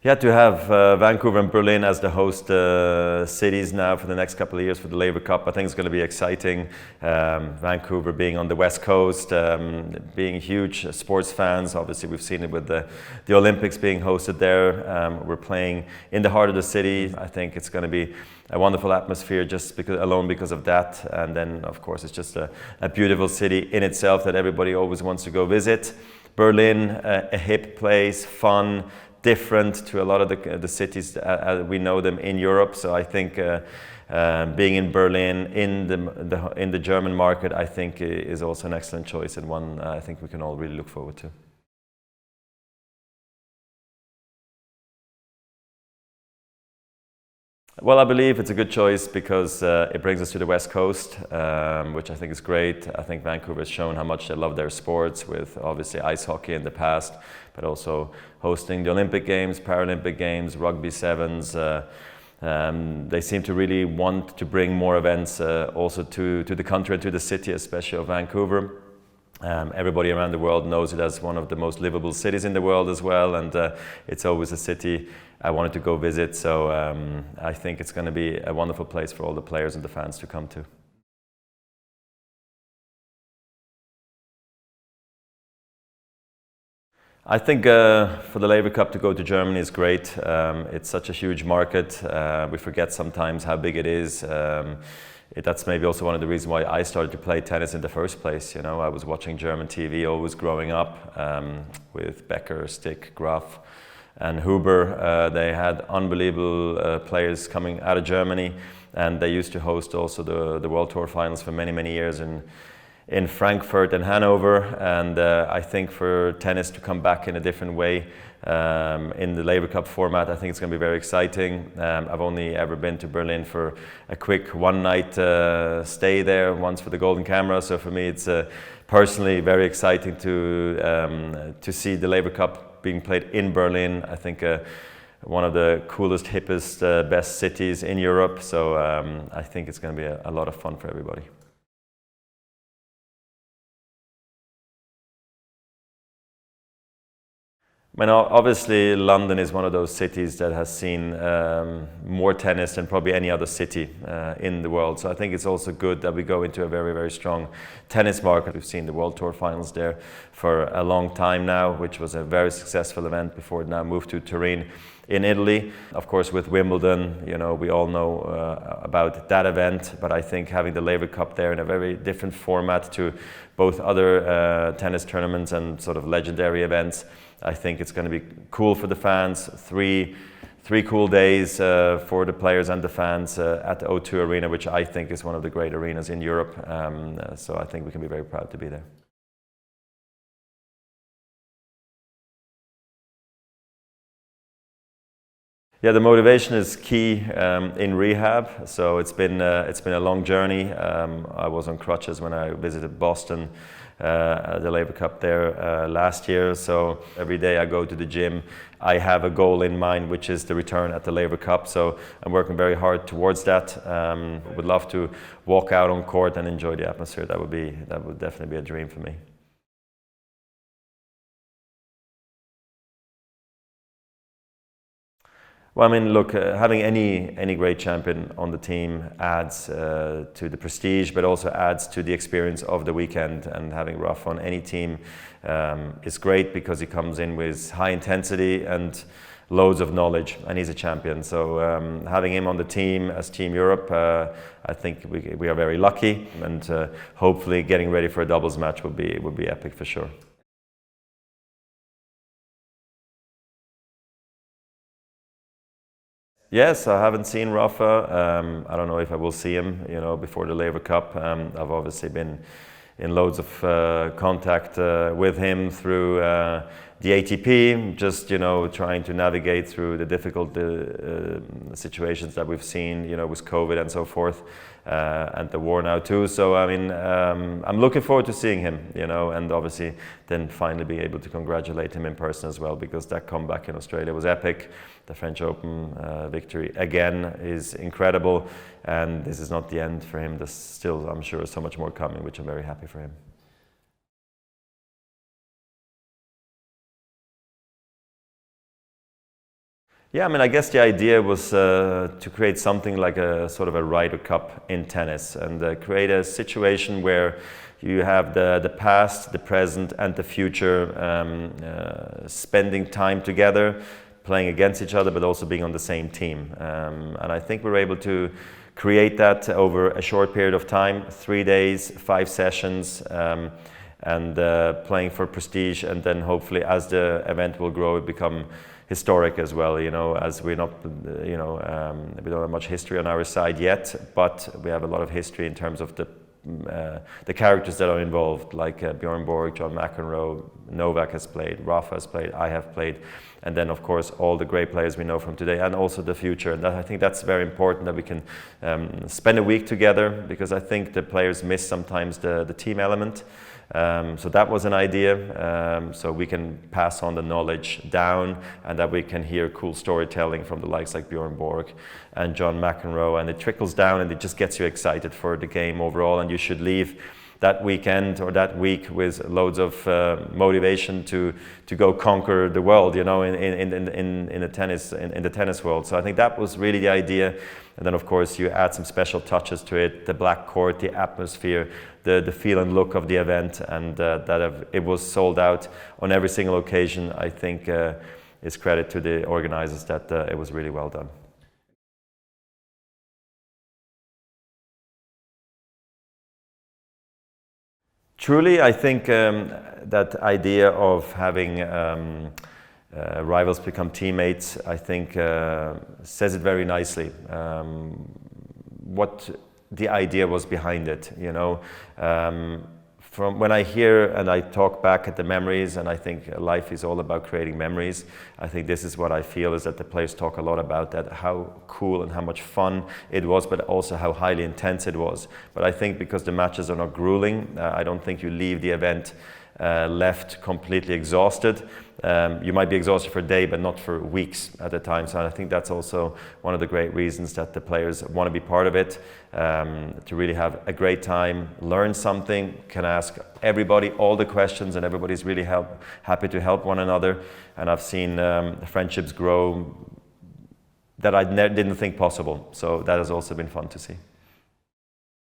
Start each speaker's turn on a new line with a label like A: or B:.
A: Yeah, to have Vancouver and Berlin as the host cities now for the next couple of years for the Laver Cup, I think it's going to be exciting. Vancouver being on the West Coast, being huge sports fans. Obviously, we've seen it with the Olympics being hosted there. We're playing in the heart of the city. I think it's going to be a wonderful atmosphere just because of that. And then, of course, it's just a beautiful city in itself that everybody always wants to go visit. Berlin, a hip place, fun, different to a lot of the cities we know them in Europe. So I think being in Berlin, in the German market, I think is also an excellent choice and one I think we can all really look forward to. Well, I believe it's a good choice because it brings us to the West Coast, which I think is great. I think Vancouver has shown how much they love their sports, with obviously ice hockey in the past, but also hosting the Olympic Games, Paralympic Games, Rugby Sevens. They seem to really want to bring more events also to the country and to the city, especially of Vancouver. Everybody around the world knows it as one of the most livable cities in the world as well, and it's always a city I wanted to go visit, so I think it's going to be a wonderful place for all the players and the fans to come to. I think for the Laver Cup to go to Germany is great. It's such a huge market. We forget sometimes how big it is. That's maybe also one of the reasons why I started to play tennis in the first place. You know, I was watching German TV always growing up with Becker, Stick, Graf and Huber. They had unbelievable players coming out of Germany, and they used to host also the World Tour finals for many, many years in Frankfurt and Hanover. And I think for tennis to come back in a different way in the Laver Cup format, I think it's going to be very exciting. I've only ever been to Berlin for a quick one-night stay there, once for the Golden Camera. So for me, it's personally very exciting to see the Laver Cup being played in Berlin. I think one of the coolest, hippest, best cities in Europe. So I think it's going to be a lot of fun for everybody. I mean, obviously, London is one of those cities that has seen more tennis than probably any other city in the world. So I think it's also good that we go into a very, very strong tennis market. We've seen the World Tour finals there for a long time now, which was a very successful event before it now moved to Turin in Italy. Of course, with Wimbledon, you know, we all know about that event, but I think having the Laver Cup there in a very different format to both other tennis tournaments and sort of legendary events, I think it's going to be cool for the fans. Three cool days for the players and the fans at the O2 Arena, which I think is one of the great arenas in Europe. So I think we can be very proud to be there. Yeah, the motivation is key in rehab. So it's been a long journey. I was on crutches when I visited Boston, the Laver Cup there last year. So every day I go to the gym, I have a goal in mind, which is the return at the Laver Cup. So I'm working very hard towards that. Would love to walk out on court and enjoy the atmosphere. That would definitely be a dream for me. Well, I mean, look, having any great champion on the team adds to the prestige, but also adds to the experience of the weekend. And having Rafa on any team is great because he comes in with high intensity and loads of knowledge, and he's a champion. So having him on the team as Team Europe, I think we are very lucky, and hopefully getting ready for a doubles match would be epic for sure. Yes, I haven't seen Rafa. I don't know if I will see him, you know, before the Laver Cup. I've obviously been in loads of contact with him through the ATP, just, you know, trying to navigate through the difficult situations that we've seen, you know, with COVID and so forth, and the war now too. So, I mean, I'm looking forward to seeing him, you know, and obviously then finally being able to congratulate him in person as well, because that comeback in Australia was epic. The French Open victory again is incredible, and this is not the end for him. There's still, I'm sure, so much more coming, which I'm very happy for him. Yeah, I mean, I guess the idea was to create something like a sort of a Ryder Cup in tennis, and create a situation where you have the past, the present, and the future spending time together, playing against each other, but also being on the same team. And I think we were able to create that over a short period of time, 3 days, 5 sessions, and playing for prestige, and then hopefully as the event will grow, it become historic as well, you know, as we're not, you know, we don't have much history on our side yet, but we have a lot of history in terms of the characters that are involved, like Bjorn Borg, John McEnroe, Novak has played, Rafa has played, I have played, and then of course all the great players we know from today, and also the future. And I think that's very important, that we can spend a week together, because I think the players miss sometimes the team element. So that was an idea, so we can pass on the knowledge down, and that we can hear cool storytelling from the likes like Bjorn Borg and John McEnroe, and it trickles down and it just gets you excited for the game overall, and you should leave that weekend or that week with loads of motivation to go conquer the world, you know, in the tennis world. So I think that was really the idea. And then of course you add some special touches to it, the black court, the atmosphere, the feel and look of the event, and it was sold out on every single occasion. I think is credit to the organizers that it was really well done. Truly, I think that idea of having rivals become teammates, I think says it very nicely. What the idea was behind it, you know. From when I hear and I talk back at the memories, and I think life is all about creating memories, I think this is what I feel, is that the players talk a lot about that, how cool and how much fun it was, but also how highly intense it was. But I think because the matches are not grueling, I don't think you leave the event left completely exhausted. You might be exhausted for a day, but not for weeks at a time. So I think that's also one of the great reasons that the players want to be part of it, to really have a great time, learn something, can ask everybody all the questions, and everybody's really happy to help one another. And I've seen friendships grow that I didn't think possible. So that has also been fun to see.